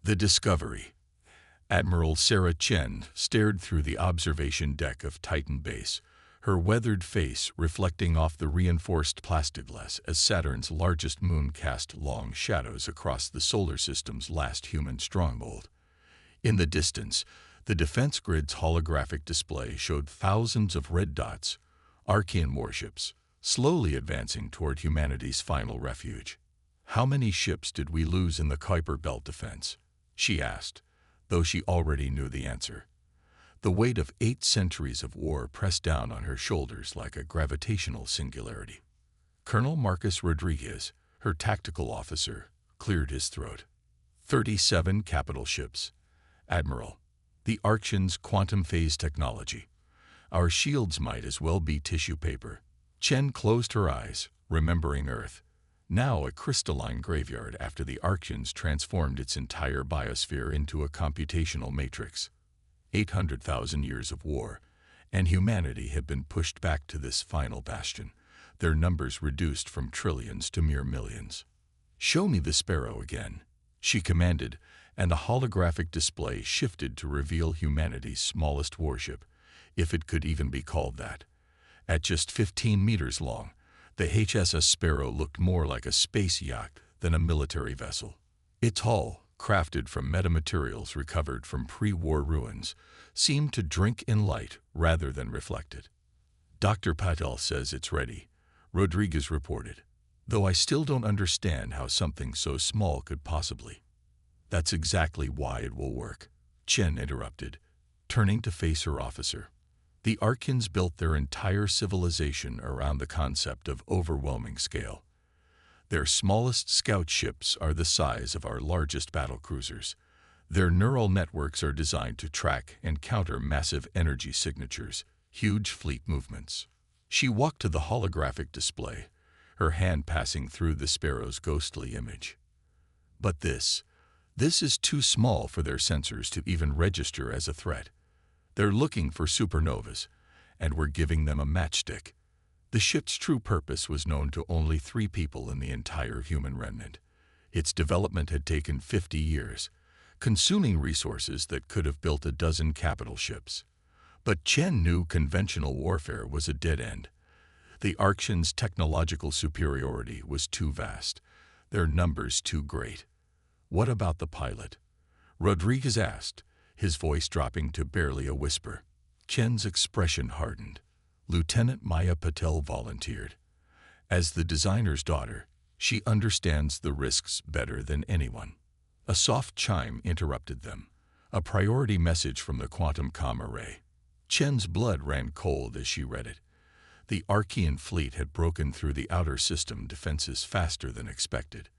The Discovery. Admiral Sarah Chen stared through the observation deck of Titan Base, her weathered face reflecting off the reinforced plexiglass as Saturn's largest moon cast long shadows across the solar system's last human stronghold. In the distance, the defense grid's holographic display showed thousands of red dots, Archean warships, slowly advancing toward humanity's final refuge. "How many ships did we lose in the Kuiper Belt defense?" she asked, though she already knew the answer. The weight of 8 centuries of war pressed down on her shoulders like a gravitational singularity. Colonel Marcus Rodriguez, her tactical officer, cleared his throat. 37 capital ships. Admiral, the Archean's quantum phase technology. Our shields might as well be tissue paper. Chen closed her eyes, remembering Earth, now a crystalline graveyard after the Archeans transformed its entire biosphere into a computational matrix. 800,000 years of war, and humanity had been pushed back to this final bastion, their numbers reduced from trillions to mere millions. "Show me the Sparrow again," she commanded, and a holographic display shifted to reveal humanity's smallest warship, if it could even be called that. At just 15 meters long, the HSS Sparrow looked more like a space yacht than a military vessel. Its hull, crafted from metamaterials recovered from pre-war ruins, seemed to drink in light rather than reflect it. "Dr. Patel says it's ready," Rodriguez reported, "though I still don't understand how something so small could possibly." "That's exactly why it will work," Chen interrupted, turning to face her officer. "The Archeans built their entire civilization around the concept of overwhelming scale. Their smallest scout ships are the size of our largest battlecruisers. Their neural networks are designed to track and counter massive energy signatures, huge fleet movements." She walked to the holographic display, her hand passing through the Sparrow's ghostly image. "But this is too small for their sensors to even register as a threat. They're looking for supernovas, and we're giving them a matchstick." The ship's true purpose was known to only 3 people in the entire human remnant. Its development had taken 50 years, consuming resources that could have built a dozen capital ships. But Chen knew conventional warfare was a dead end. The Archeans' technological superiority was too vast, their numbers too great. "What about the pilot?" Rodriguez asked, his voice dropping to barely a whisper. Chen's expression hardened. Lieutenant Maya Patel volunteered. As the designer's daughter, she understands the risks better than anyone. A soft chime interrupted them, a priority message from the quantum comm array. Chen's blood ran cold as she read it. The Archean fleet had broken through the outer system defenses faster than expected.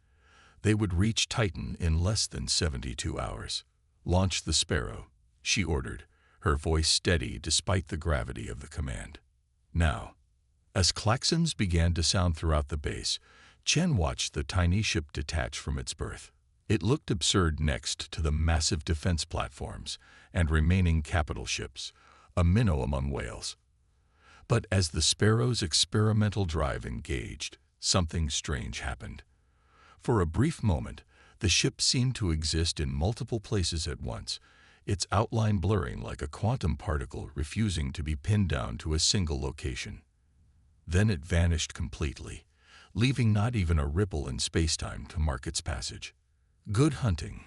They would reach Titan in less than 72 hours. "Launch the Sparrow," she ordered, her voice steady despite the gravity of the command. Now, as klaxons began to sound throughout the base, Chen watched the tiny ship detach from its berth. It looked absurd next to the massive defense platforms and remaining capital ships, a minnow among whales. But as the Sparrow's experimental drive engaged, something strange happened. For a brief moment, the ship seemed to exist in multiple places at once, its outline blurring like a quantum particle refusing to be pinned down to a single location. Then it vanished completely, leaving not even a ripple in spacetime to mark its passage. "Good hunting,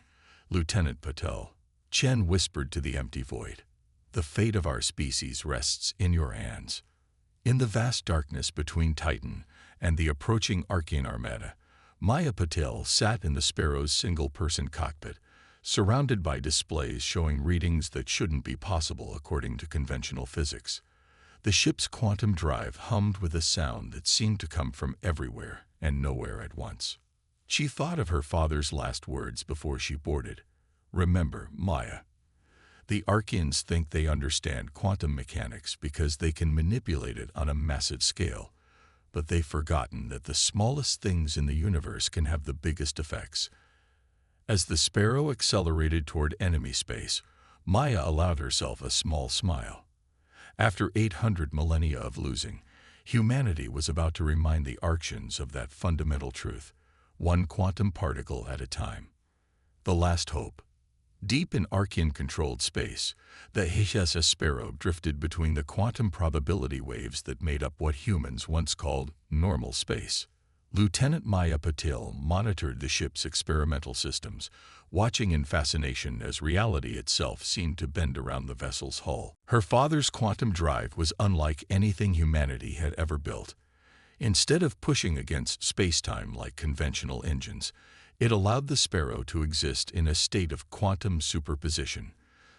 Lieutenant Patel," Chen whispered to the empty void. "The fate of our species rests in your hands." In the vast darkness between Titan and the approaching Archean armada, Maya Patel sat in the Sparrow's single-person cockpit, surrounded by displays showing readings that shouldn't be possible according to conventional physics. The ship's quantum drive hummed with a sound that seemed to come from everywhere and nowhere at once. She thought of her father's last words before she boarded. "Remember, Maya, the Archeans think they understand quantum mechanics because they can manipulate it on a massive scale, but they've forgotten that the smallest things in the universe can have the biggest effects." As the Sparrow accelerated toward enemy space, Maya allowed herself a small smile. After 800 millennia of losing, humanity was about to remind the Archeans of that fundamental truth, one quantum particle at a time. The last hope, Deep in Archean-controlled space, the HFY Sparrow drifted between the quantum probability waves that made up what humans once called normal space. Lieutenant Maya Patil monitored the ship's experimental systems, watching in fascination as reality itself seemed to bend around the vessel's hull. Her father's quantum drive was unlike anything humanity had ever built. Instead of pushing against space-time like conventional engines, it allowed the Sparrow to exist in a state of quantum superposition,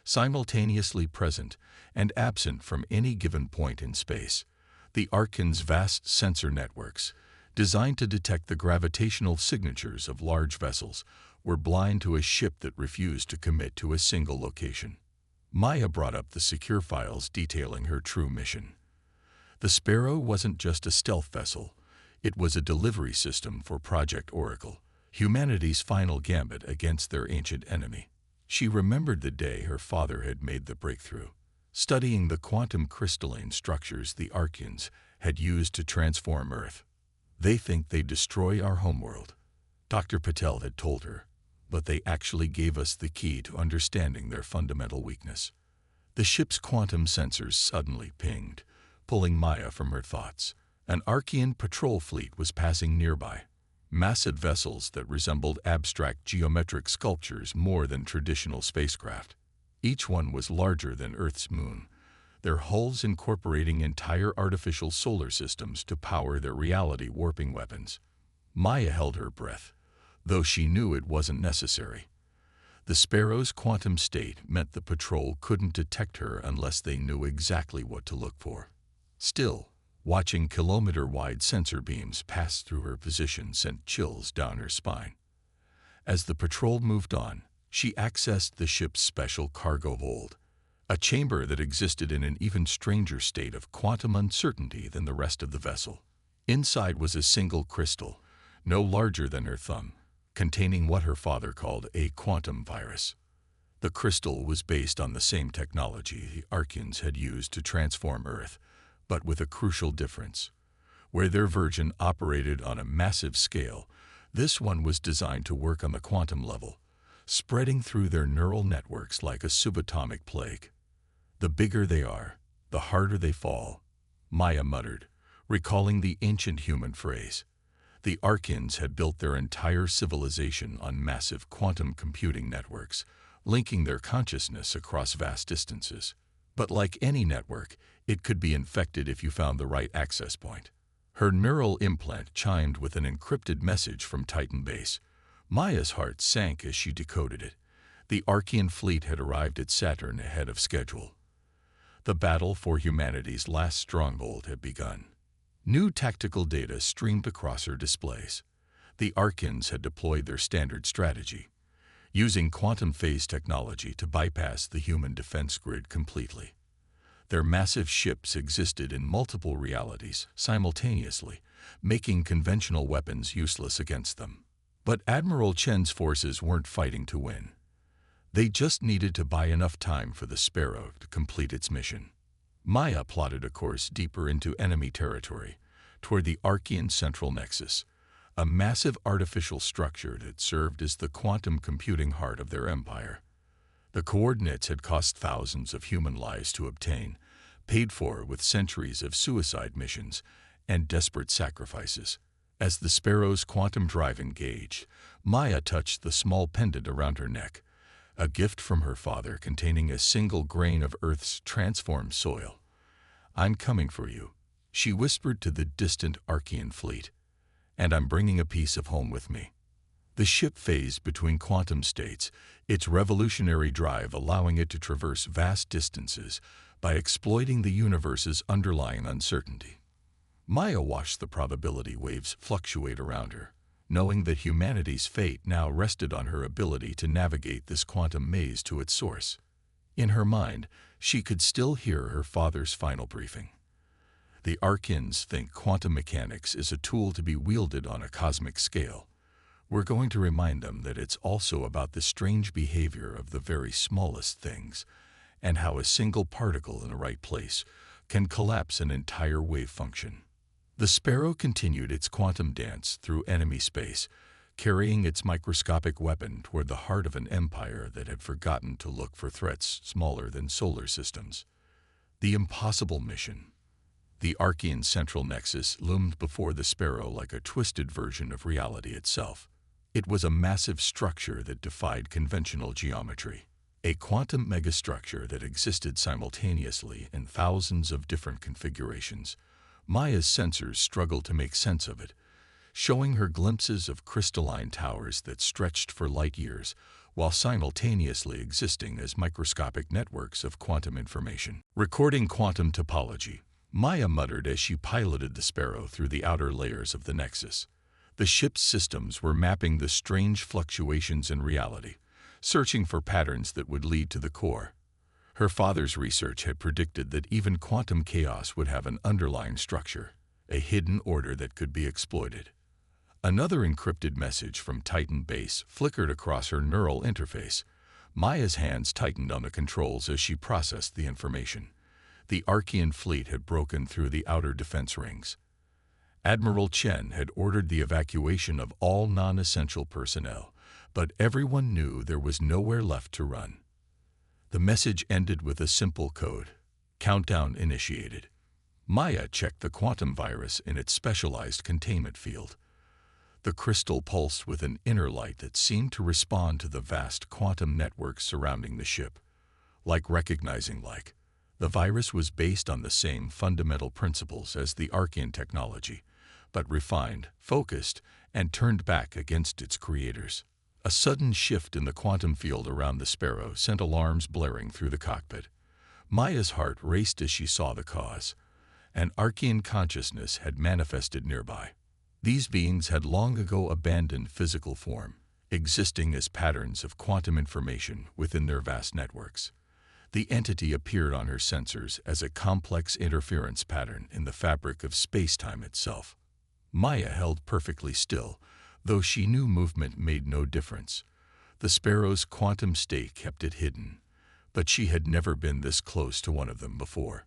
simultaneously present and absent from any given point in space. The Archean's vast sensor networks, designed to detect the gravitational signatures of large vessels, were blind to a ship that refused to commit to a single location. Maya brought up the secure files detailing her true mission. The Sparrow wasn't just a stealth vessel, it was a delivery system for Project Oracle, humanity's final gambit against their ancient enemy. She remembered the day her father had made the breakthrough, studying the quantum crystalline structures the Archeans had used to transform Earth. "They think they destroy our homeworld," Dr. Patel had told her, "but they actually gave us the key to understanding their fundamental weakness." The ship's quantum sensors suddenly pinged, pulling Maya from her thoughts. An Archean patrol fleet was passing nearby, massive vessels that resembled abstract geometric sculptures more than traditional spacecraft. Each one was larger than Earth's moon, their hulls incorporating entire artificial solar systems to power their reality-warping weapons. Maya held her breath, though she knew it wasn't necessary. The Sparrow's quantum state meant the patrol couldn't detect her unless they knew exactly what to look for. Still, watching kilometer-wide sensor beams pass through her position sent chills down her spine. As the patrol moved on, she accessed the ship's special cargo hold, a chamber that existed in an even stranger state of quantum uncertainty than the rest of the vessel. Inside was a single crystal, no larger than her thumb, containing what her father called a quantum virus. The crystal was based on the same technology the Archeans had used to transform Earth, but with a crucial difference. Where their version operated on a massive scale, this one was designed to work on the quantum level, spreading through their neural networks like a subatomic plague. "The bigger they are, the harder they fall," Maya muttered, recalling the ancient human phrase. The Archeans had built their entire civilization on massive quantum computing networks, linking their consciousness across vast distances. But like any network, it could be infected if you found the right access point. Her neural implant chimed with an encrypted message from Titan Base. Maya's heart sank as she decoded it. The Archean fleet had arrived at Saturn ahead of schedule. The battle for humanity's last stronghold had begun. New tactical data streamed across her displays. The Archeans had deployed their standard strategy, using quantum phase technology to bypass the human defense grid completely. Their massive ships existed in multiple realities simultaneously, making conventional weapons useless against them. But Admiral Chen's forces weren't fighting to win. They just needed to buy enough time for the Sparrow to complete its mission. Maya plotted a course deeper into enemy territory, toward the Archean Central Nexus, a massive artificial structure that served as the quantum computing heart of their empire. The coordinates had cost thousands of human lives to obtain, paid for with centuries of suicide missions and desperate sacrifices. As the Sparrow's quantum drive engaged, Maya touched the small pendant around her neck, a gift from her father containing a single grain of Earth's transformed soil. "I'm coming for you," she whispered to the distant Archean fleet, "and I'm bringing a piece of home with me." The ship phased between quantum states, its revolutionary drive allowing it to traverse vast distances by exploiting the universe's underlying uncertainty. Maya watched the probability waves fluctuate around her, knowing that humanity's fate now rested on her ability to navigate this quantum maze to its source. In her mind, she could still hear her father's final briefing. "The Archeans think quantum mechanics is a tool to be wielded on a cosmic scale. We're going to remind them that it's also about the strange behavior of the very smallest things, and how a single particle in the right place can collapse an entire wave function." The Sparrow continued its quantum dance through enemy space, carrying its microscopic weapon toward the heart of an empire that had forgotten to look for threats smaller than solar systems. The impossible mission. The Archean central nexus loomed before the Sparrow like a twisted version of reality itself. It was a massive structure that defied conventional geometry, a quantum megastructure that existed simultaneously in thousands of different configurations. Maya's sensors struggled to make sense of it, showing her glimpses of crystalline towers that stretched for light years, while simultaneously existing as microscopic networks of quantum information. Recording quantum topology, Maya muttered as she piloted the Sparrow through the outer layers of the Nexus. The ship's systems were mapping the strange fluctuations in reality, searching for patterns that would lead to the core. Her father's research had predicted that even quantum chaos would have an underlying structure, a hidden order that could be exploited. Another encrypted message from Titan Base flickered across her neural interface. Maya's hands tightened on the controls as she processed the information. The Archean fleet had broken through the outer defense rings. Admiral Chen had ordered the evacuation of all non-essential personnel, but everyone knew there was nowhere left to run. The message ended with a simple code. Countdown initiated. Maya checked the quantum virus in its specialized containment field. The crystal pulsed with an inner light that seemed to respond to the vast quantum networks surrounding the ship. Like recognizing like, the virus was based on the same fundamental principles as the Archean technology, but refined, focused, and turned back against its creators. A sudden shift in the quantum field around the Sparrow sent alarms blaring through the cockpit. Maya's heart raced as she saw the cause. An Archean consciousness had manifested nearby. These beings had long ago abandoned physical form, existing as patterns of quantum information within their vast networks. The entity appeared on her sensors as a complex interference pattern in the fabric of space-time itself. Maya held perfectly still, though she knew movement made no difference. The Sparrow's quantum state kept it hidden, but she had never been this close to one of them before.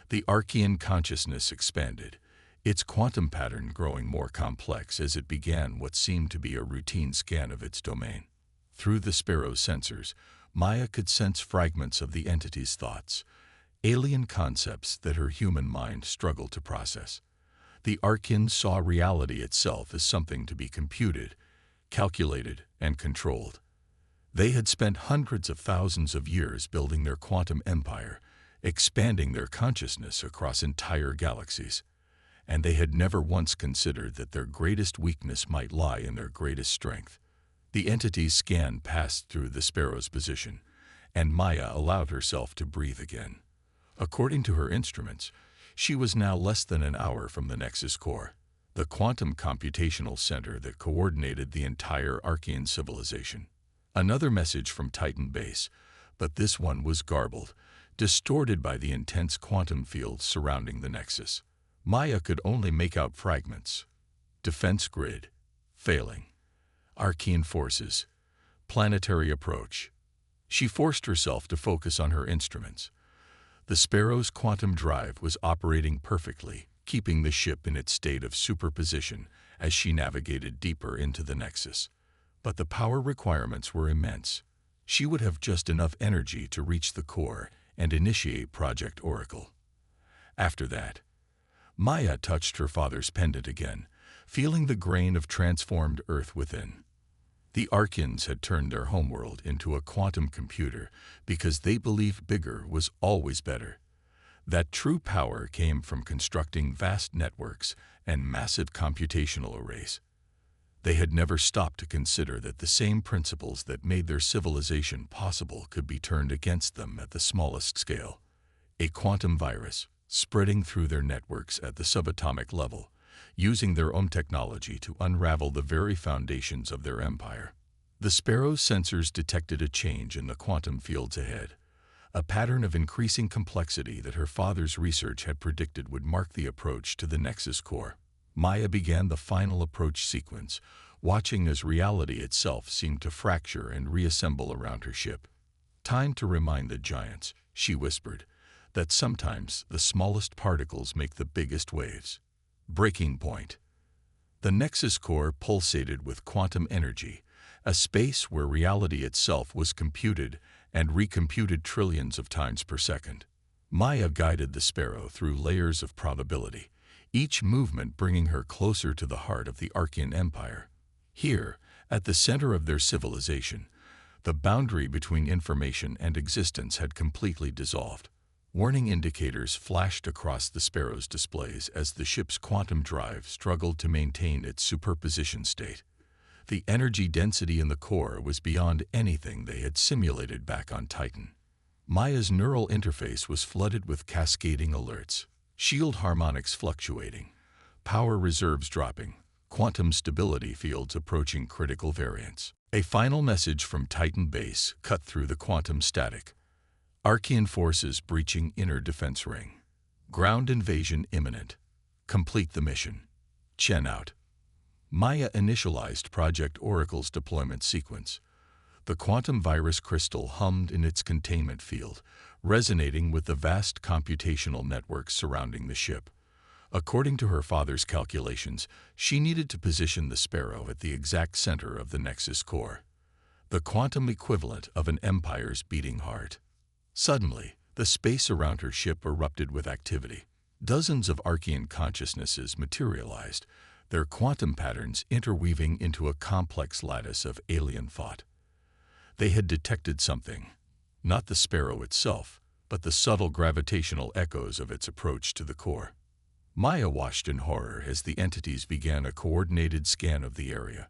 The Archean consciousness expanded, its quantum pattern growing more complex as it began what seemed to be a routine scan of its domain. Through the Sparrow's sensors, Maya could sense fragments of the entity's thoughts, alien concepts that her human mind struggled to process. The Archean saw reality itself as something to be computed, calculated, and controlled. They had spent hundreds of thousands of years building their quantum empire, expanding their consciousness across entire galaxies. And they had never once considered that their greatest weakness might lie in their greatest strength. The entity's scan passed through the Sparrow's position, and Maya allowed herself to breathe again. According to her instruments, she was now less than an hour from the Nexus core, the quantum computational center that coordinated the entire Archean civilization. Another message from Titan Base, but this one was garbled, distorted by the intense quantum fields surrounding the Nexus. Maya could only make out fragments. Defense grid, failing. Archean forces, planetary approach. She forced herself to focus on her instruments. The Sparrow's quantum drive was operating perfectly, keeping the ship in its state of superposition as she navigated deeper into the Nexus. But the power requirements were immense. She would have just enough energy to reach the core and initiate Project Oracle. After that, Maya touched her father's pendant again, feeling the grain of transformed Earth within. The Archeans had turned their homeworld into a quantum computer because they believed bigger was always better. That true power came from constructing vast networks and massive computational arrays. They had never stopped to consider that the same principles that made their civilization possible could be turned against them at the smallest scale. A quantum virus, spreading through their networks at the subatomic level, using their own technology to unravel the very foundations of their empire. The Sparrow's sensors detected a change in the quantum fields ahead, a pattern of increasing complexity that her father's research had predicted would mark the approach to the Nexus core. Maya began the final approach sequence, watching as reality itself seemed to fracture and reassemble around her ship. "Time to remind the giants," she whispered, "that sometimes the smallest particles make the biggest waves." Breaking point. The Nexus core pulsated with quantum energy, a space where reality itself was computed and recomputed trillions of times per second. Maya guided the sparrow through layers of probability, each movement bringing her closer to the heart of the Archean Empire. Here, at the center of their civilization, the boundary between information and existence had completely dissolved. Warning indicators flashed across the sparrow's displays as the ship's quantum drive struggled to maintain its superposition state. The energy density in the core was beyond anything they had simulated back on Titan. Maya's neural interface was flooded with cascading alerts, shield harmonics fluctuating, power reserves dropping, quantum stability fields approaching critical variance. A final message from Titan base cut through the quantum static. Archean forces breaching inner defense ring. Ground invasion imminent. Complete the mission. Chen out. Maya initialized Project Oracle's deployment sequence. The quantum virus crystal hummed in its containment field, resonating with the vast computational networks surrounding the ship. According to her father's calculations, she needed to position the sparrow at the exact center of the Nexus core, the quantum equivalent of an empire's beating heart. Suddenly, the space around her ship erupted with activity. Dozens of Archean consciousnesses materialized, their quantum patterns interweaving into a complex lattice of alien thought. They had detected something, not the sparrow itself, but the subtle gravitational echoes of its approach to the core. Maya watched in horror as the entities began a coordinated scan of the area.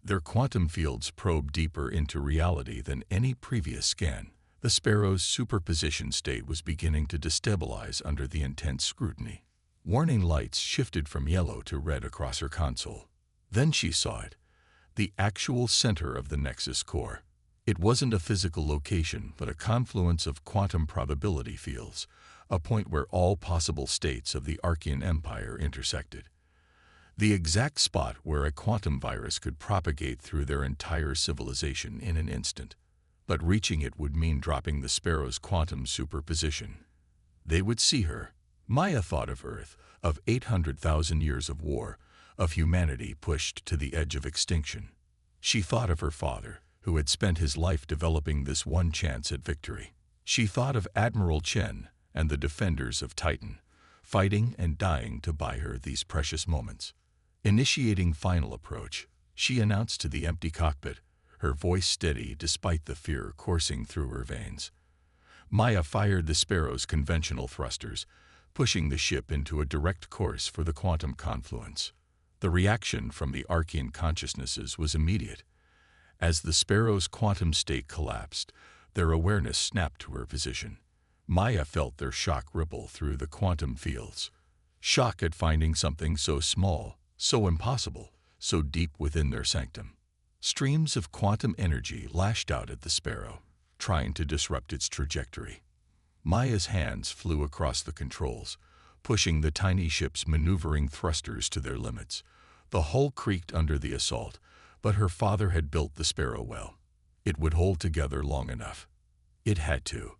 Their quantum fields probed deeper into reality than any previous scan. The sparrow's superposition state was beginning to destabilize under the intense scrutiny. Warning lights shifted from yellow to red across her console. Then she saw it, the actual center of the Nexus core. It wasn't a physical location, but a confluence of quantum probability fields, a point where all possible states of the Archean Empire intersected. The exact spot where a quantum virus could propagate through their entire civilization in an instant. But reaching it would mean dropping the sparrow's quantum superposition. They would see her. Maya thought of Earth, of 800,000 years of war, of humanity pushed to the edge of extinction. She thought of her father, who had spent his life developing this one chance at victory. She thought of Admiral Chen and the defenders of Titan, fighting and dying to buy her these precious moments. Initiating final approach, she announced to the empty cockpit, her voice steady despite the fear coursing through her veins. Maya fired the sparrow's conventional thrusters, pushing the ship into a direct course for the quantum confluence. The reaction from the Archean consciousnesses was immediate. As the sparrow's quantum state collapsed, their awareness snapped to her position. Maya felt their shock ripple through the quantum fields. Shock at finding something so small, so impossible, so deep within their sanctum. Streams of quantum energy lashed out at the sparrow, trying to disrupt its trajectory. Maya's hands flew across the controls, pushing the tiny ship's maneuvering thrusters to their limits. The hull creaked under the assault, but her father had built the sparrow well. It would hold together long enough. It had to.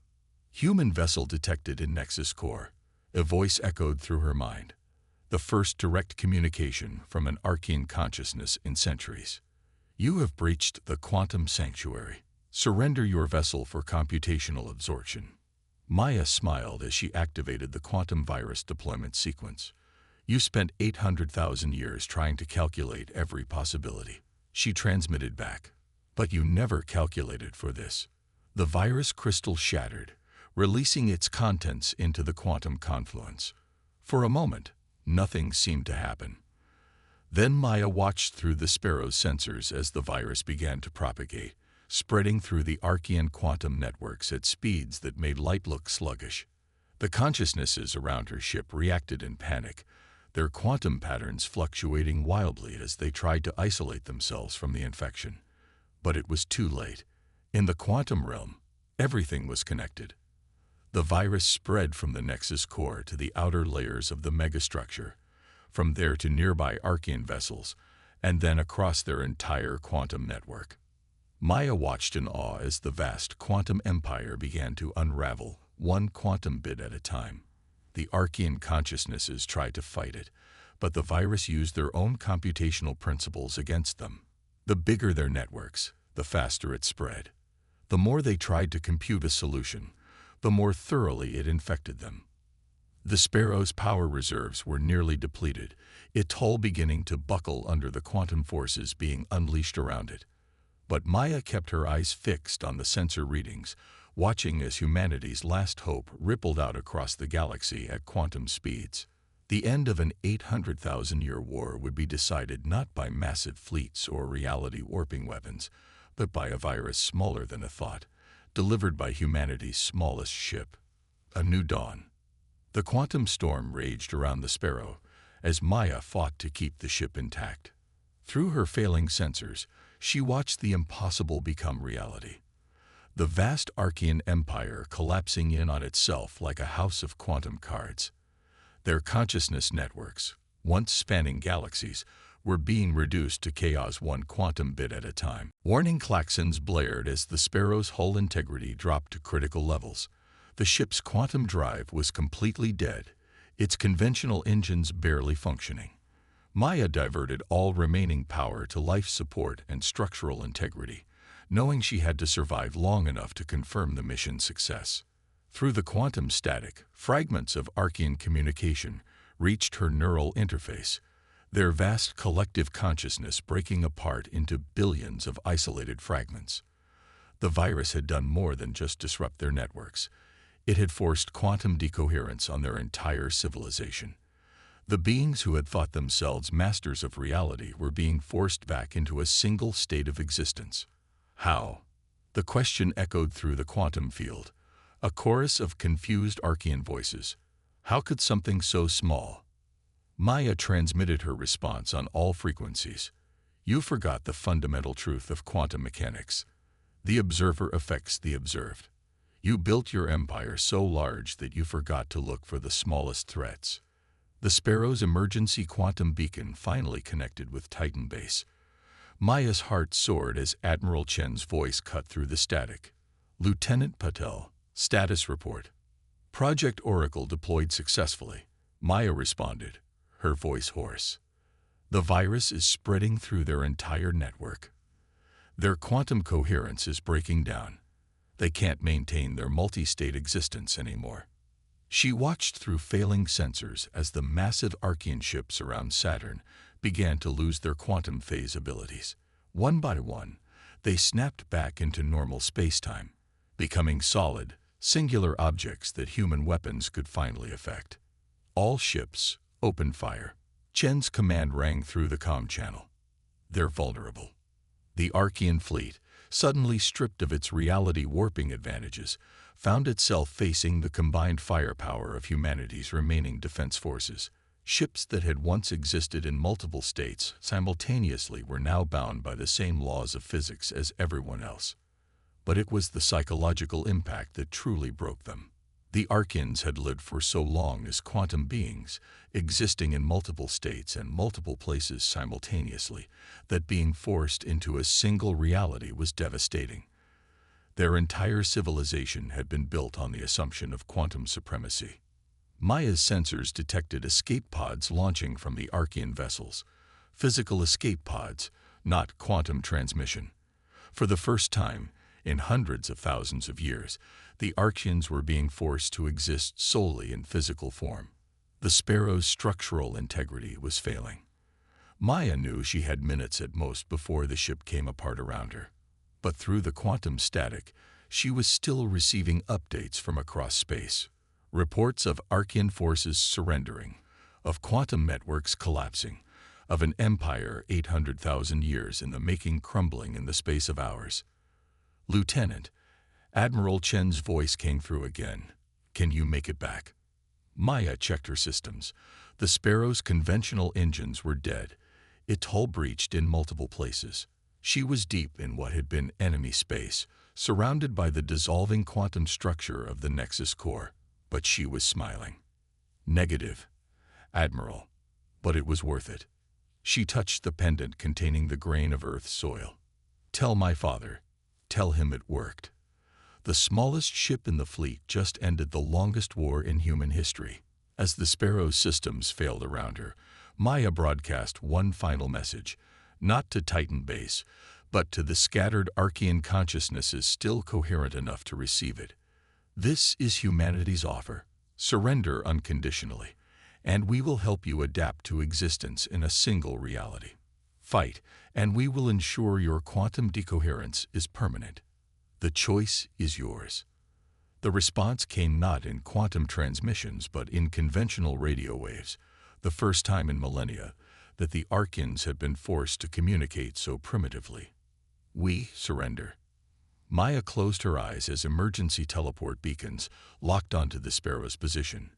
Human vessel detected in Nexus core. A voice echoed through her mind. The first direct communication from an Archean consciousness in centuries. You have breached the quantum sanctuary. Surrender your vessel for computational absorption. Maya smiled as she activated the quantum virus deployment sequence. You spent 800,000 years trying to calculate every possibility. She transmitted back. But you never calculated for this. The virus crystal shattered, releasing its contents into the quantum confluence. For a moment, nothing seemed to happen. Then Maya watched through the sparrow's sensors as the virus began to propagate, spreading through the Archean quantum networks at speeds that made light look sluggish. The consciousnesses around her ship reacted in panic, their quantum patterns fluctuating wildly as they tried to isolate themselves from the infection. But it was too late. In the quantum realm, everything was connected. The virus spread from the Nexus core to the outer layers of the megastructure, from there to nearby Archean vessels, and then across their entire quantum network. Maya watched in awe as the vast quantum empire began to unravel, one quantum bit at a time. The Archean consciousnesses tried to fight it, but the virus used their own computational principles against them. The bigger their networks, the faster it spread. The more they tried to compute a solution, the more thoroughly it infected them. The Sparrow's power reserves were nearly depleted, its hull beginning to buckle under the quantum forces being unleashed around it. But Maya kept her eyes fixed on the sensor readings, watching as humanity's last hope rippled out across the galaxy at quantum speeds. The end of an 800,000-year war would be decided not by massive fleets or reality-warping weapons, but by a virus smaller than a thought, delivered by humanity's smallest ship. A new dawn. The quantum storm raged around the Sparrow as Maya fought to keep the ship intact. Through her failing sensors, she watched the impossible become reality. The vast Archean empire collapsing in on itself like a house of quantum cards. Their consciousness networks, once spanning galaxies, were being reduced to chaos one quantum bit at a time. Warning klaxons blared as the Sparrow's hull integrity dropped to critical levels. The ship's quantum drive was completely dead, its conventional engines barely functioning. Maya diverted all remaining power to life support and structural integrity, knowing she had to survive long enough to confirm the mission's success. Through the quantum static, fragments of Archean communication reached her neural interface, their vast collective consciousness breaking apart into billions of isolated fragments. The virus had done more than just disrupt their networks. It had forced quantum decoherence on their entire civilization. The beings who had thought themselves masters of reality were being forced back into a single state of existence. How? The question echoed through the quantum field, a chorus of confused Archean voices. How could something so small? Maya transmitted her response on all frequencies. You forgot the fundamental truth of quantum mechanics. The observer affects the observed. You built your empire so large that you forgot to look for the smallest threats. The Sparrow's emergency quantum beacon finally connected with Titan Base. Maya's heart soared as Admiral Chen's voice cut through the static. Lieutenant Patel, status report. Project Oracle deployed successfully. Maya responded, her voice hoarse. The virus is spreading through their entire network. Their quantum coherence is breaking down. They can't maintain their multi-state existence anymore. She watched through failing sensors as the massive Archean ships around Saturn began to lose their quantum phase abilities. One by one, they snapped back into normal space-time, becoming solid, singular objects that human weapons could finally affect. All ships opened fire. Chen's command rang through the comm channel. They're vulnerable. The Archean fleet, suddenly stripped of its reality-warping advantages, found itself facing the combined firepower of humanity's remaining defense forces. Ships that had once existed in multiple states simultaneously were now bound by the same laws of physics as everyone else. But it was the psychological impact that truly broke them. The Archeans had lived for so long as quantum beings, existing in multiple states and multiple places simultaneously, that being forced into a single reality was devastating. Their entire civilization had been built on the assumption of quantum supremacy. Maya's sensors detected escape pods launching from the Archean vessels. Physical escape pods, not quantum transmission. For the first time, in hundreds of thousands of years, the Archeans were being forced to exist solely in physical form. The Sparrow's structural integrity was failing. Maya knew she had minutes at most before the ship came apart around her. But through the quantum static, she was still receiving updates from across space. Reports of Archean forces surrendering, of quantum networks collapsing, of an empire 800,000 years in the making crumbling in the space of hours. Lieutenant, Admiral Chen's voice came through again. Can you make it back? Maya checked her systems. The Sparrow's conventional engines were dead. Its hull breached in multiple places. She was deep in what had been enemy space, surrounded by the dissolving quantum structure of the Nexus core. But she was smiling. Negative, Admiral, but it was worth it. She touched the pendant containing the grain of Earth's soil. Tell my father. Tell him it worked. The smallest ship in the fleet just ended the longest war in human history. As the Sparrow's systems failed around her, Maya broadcast one final message, not to Titan Base, but to the scattered Archean consciousnesses still coherent enough to receive it. This is humanity's offer. Surrender unconditionally, and we will help you adapt to existence in a single reality. Fight, and we will ensure your quantum decoherence is permanent. The choice is yours. The response came not in quantum transmissions but in conventional radio waves, the first time in millennia that the Archeans had been forced to communicate so primitively. We surrender. Maya closed her eyes as emergency teleport beacons locked onto the Sparrow's position.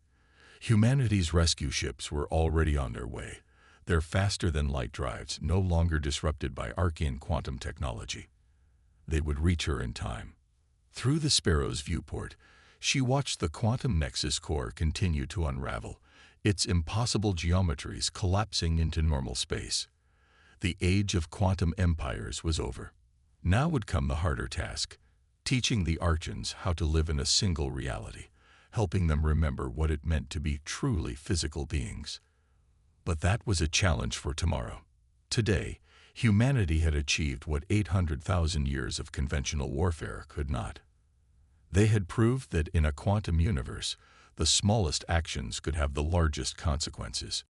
Humanity's rescue ships were already on their way, their faster-than-light drives no longer disrupted by Archean quantum technology. They would reach her in time. Through the Sparrow's viewport, she watched the quantum nexus core continue to unravel, its impossible geometries collapsing into normal space. The age of quantum empires was over. Now would come the harder task, teaching the Archeans how to live in a single reality, helping them remember what it meant to be truly physical beings. But that was a challenge for tomorrow. Today, humanity had achieved what 800,000 years of conventional warfare could not. They had proved that in a quantum universe, the smallest actions could have the largest consequences.